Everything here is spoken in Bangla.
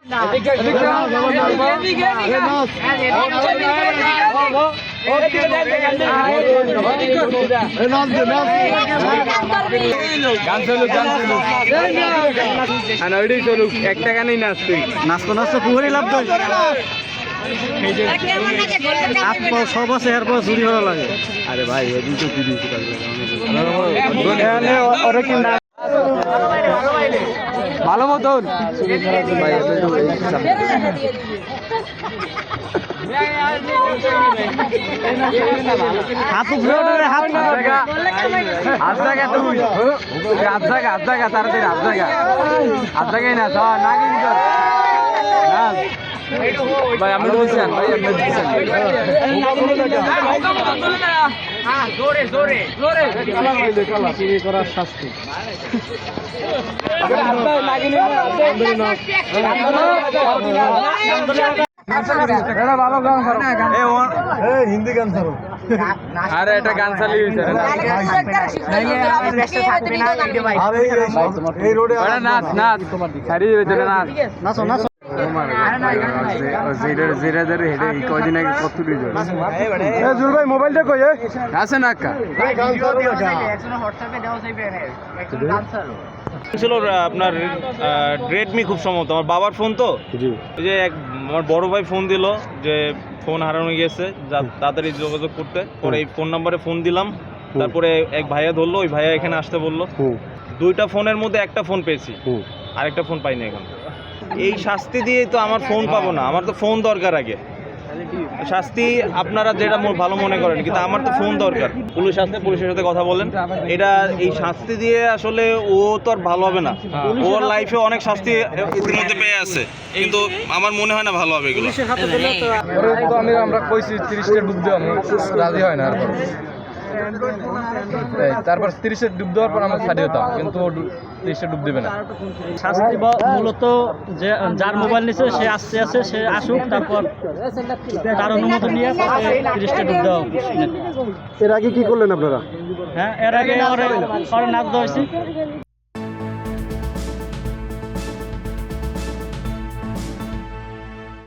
একটা গানেই নাচ তুই নাচতো নাচতো পুকুরে লাভ তো সব আছে এরপর চুরি করা লাগে। আরে ভাই এদিন তো ভালো মতন হাত জায়গা তুই হাত জায়গা তাড়াতাড়ি হাত জায়গায় না না কিন্তু ভাই আমি বলছেন ভাই আপনি দিচ্ছেন জোরে জোরে জোরে চুরি করার শাস্তি ভালো গান হিন্দি গান ছাড়ো আরে এটা গান চালিয়ে নাচ নাচ ছাড়িয়ে নাচ নাচো নাচো মোবাইলটা কই আছে না ছিল আপনার রেডমি খুব সম্ভবত আমার বাবার ফোন তো ওই যে আমার বড় ভাই ফোন দিল যে ফোন হারানো গেছে তাড়াতাড়ি যোগাযোগ করতে পরে এই ফোন নাম্বারে ফোন দিলাম তারপরে এক ভাইয়া ধরলো ওই ভাইয়া এখানে আসতে বললো দুইটা ফোনের মধ্যে একটা ফোন পেয়েছি আরেকটা ফোন পাইনি এখন এই শাস্তি দিয়ে তো আমার ফোন পাবো না আমার তো ফোন দরকার আগে শাস্তি আপনারা যেটা ভালো মনে করেন কিন্তু আমার তো ফোন দরকার পুলিশ আসলে পুলিশের সাথে কথা বলেন এটা এই শাস্তি দিয়ে আসলে ও তো আর ভালো হবে না ওর লাইফে অনেক শাস্তি ইতিমধ্যে পেয়ে আছে কিন্তু আমার মনে হয় না ভালো হবে এগুলো আমরা কইছি 30টা ডুব দেওয়া রাজি হয় না তারপর 30-এ ডুব দেওয়ার পর আমরা ছাড়ি হতাম কিন্তু 30-এ ডুব দেবে না শাস্তি মূলত যে যার মোবাইল নিচ্ছে সে আসছে সে আসুক তারপর তার অনুমতি নিয়ে 30টা ডুব দেওয়া। এর আগে কি করলেন আপনারা? হ্যাঁ এর আগে ওরে নাচ দেওয়া হয়েছে